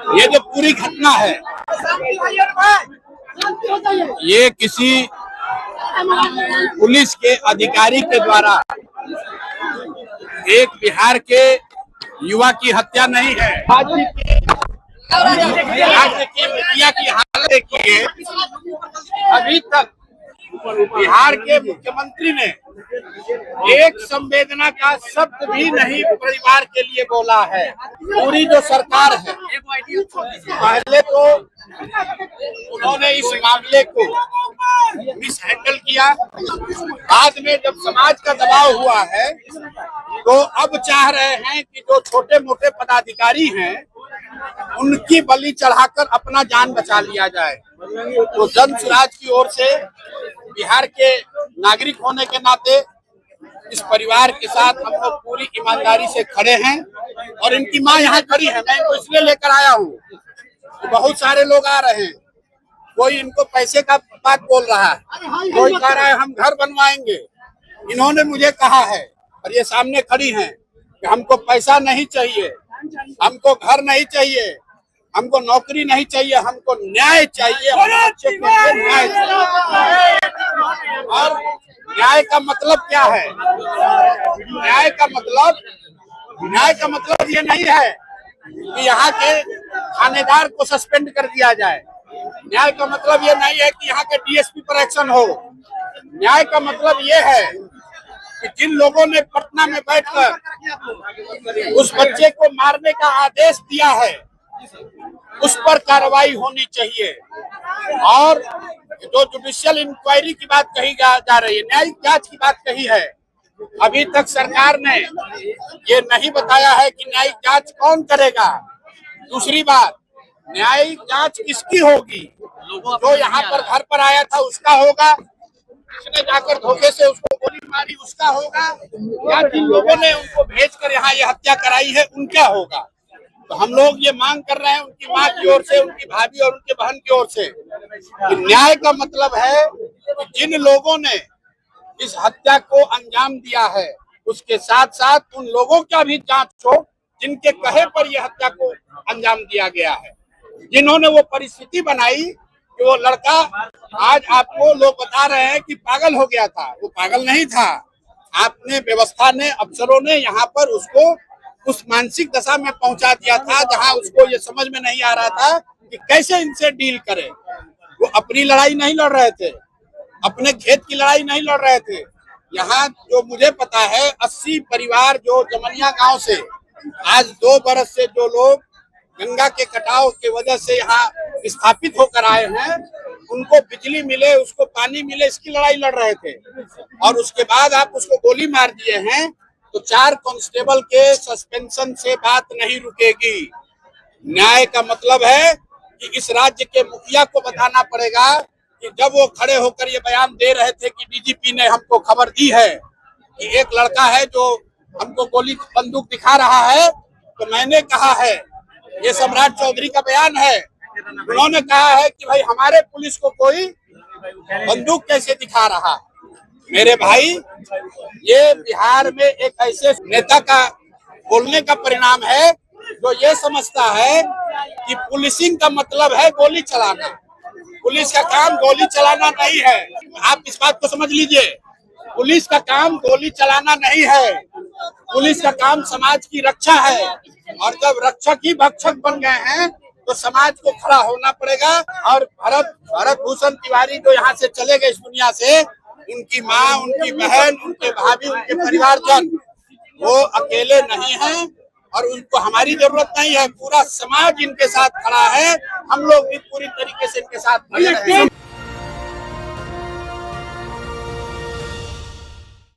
ये जो पूरी घटना है ये किसी पुलिस के अधिकारी के द्वारा एक बिहार के युवा की हत्या नहीं है। राज्य की मुखिया की हालत देखिए, अभी तक बिहार के मुख्यमंत्री ने एक संवेदना का शब्द भी नहीं परिवार के लिए बोला है। पूरी जो सरकार है, पहले तो उन्होंने इस मामले को मिसहैंडल किया, बाद में जब समाज का दबाव हुआ है तो अब चाह रहे हैं कि जो छोटे मोटे पदाधिकारी हैं उनकी बलि चढ़ाकर अपना जान बचा लिया जाए। तो जन स्वराज की ओर से बिहार के नागरिक होने के नाते इस परिवार के साथ हम लोग पूरी ईमानदारी से खड़े हैं और इनकी मां यहाँ खड़ी है। मैं इनको इसलिए लेकर आया हूँ कि बहुत सारे लोग आ रहे हैं, कोई इनको पैसे का बात बोल रहा है, कोई कह रहा है हम घर बनवाएंगे। इन्होंने मुझे कहा है और ये सामने खड़ी हैं कि हमको पैसा नहीं चाहिए, हमको घर नहीं चाहिए, हमको नौकरी नहीं चाहिए, हमको न्याय चाहिए। न्याय चाहिए। और न्याय का मतलब क्या है? न्याय का मतलब ये नहीं है कि यहाँ के थानेदार को सस्पेंड कर दिया जाए। न्याय का मतलब ये नहीं है कि यहाँ के डीएसपी पर एक्शन हो। न्याय का मतलब ये है कि जिन लोगों ने पटना में बैठकर उस बच्चे को मारने का आदेश दिया है उस पर कार्रवाई होनी चाहिए। और जो जुडिशियल इंक्वायरी की बात कही जा रही है, न्यायिक जांच की बात कही है, अभी तक सरकार ने ये नहीं बताया है कि न्यायिक जांच कौन करेगा। दूसरी बात, न्यायिक जांच किसकी होगी? जो यहाँ पर घर पर आया था उसका होगा, जिसने जाकर धोखे से उसको गोली मारी उसका होगा, या जिन लोगों ने उनको भेजकर यहाँ ये हत्या कराई है उनका होगा। तो हम लोग ये मांग कर रहे हैं उनकी मां की ओर से, उनकी भाभी और उनके बहन की ओर से कि न्याय का मतलब है कि जिन लोगों ने इस हत्या को अंजाम दिया है उसके साथ साथ उन लोगों का भी जांच हो जिनके कहे पर यह हत्या को अंजाम दिया गया है, जिन्होंने वो परिस्थिति बनाई कि वो लड़का आज आपको लोग बता रहे हैं कि पागल हो गया था। वो पागल नहीं था, आपने व्यवस्था ने, अफसरों ने यहाँ पर उसको उस मानसिक दशा में पहुंचा दिया था जहां उसको ये समझ में नहीं आ रहा था कि कैसे इनसे डील करे। वो अपनी लड़ाई नहीं लड़ रहे थे, अपने खेत की लड़ाई नहीं लड़ रहे थे। यहाँ जो मुझे पता है 80 परिवार जो जमनिया गांव से आज 2 बरस से जो लोग गंगा के कटाव की वजह से यहाँ विस्थापित होकर आए हैं, उनको बिजली मिले, उसको पानी मिले, इसकी लड़ाई लड़ रहे थे। और उसके बाद आप उसको गोली मार दिए हैं तो 4 कांस्टेबल के सस्पेंशन से बात नहीं रुकेगी। न्याय का मतलब है कि इस राज्य के मुखिया को बताना पड़ेगा कि जब वो खड़े होकर ये बयान दे रहे थे कि डीजीपी ने हमको खबर दी है कि एक लड़का है जो हमको गोली बंदूक दिखा रहा है, तो मैंने कहा है, ये सम्राट चौधरी का बयान है, उन्होंने कहा है कि भाई हमारे पुलिस को कोई बंदूक कैसे दिखा रहा है। मेरे भाई, ये बिहार में एक ऐसे नेता का बोलने का परिणाम है जो ये समझता है कि पुलिसिंग का मतलब है गोली चलाना। पुलिस का काम गोली चलाना नहीं है, आप इस बात को समझ लीजिए। पुलिस का काम गोली चलाना नहीं है, पुलिस का काम समाज की रक्षा है। और जब रक्षक ही भक्षक बन गए हैं तो समाज को खड़ा होना पड़ेगा। और भरत भूषण तिवारी जो यहाँ से चले गए इस दुनिया से, उनकी माँ, उनकी बहन, उनके भाभी, उनके परिवारजन वो अकेले नहीं हैं और उनको हमारी जरूरत नहीं है। पूरा समाज इनके साथ खड़ा है, हम लोग भी पूरी तरीके से इनके साथ खड़े हैं।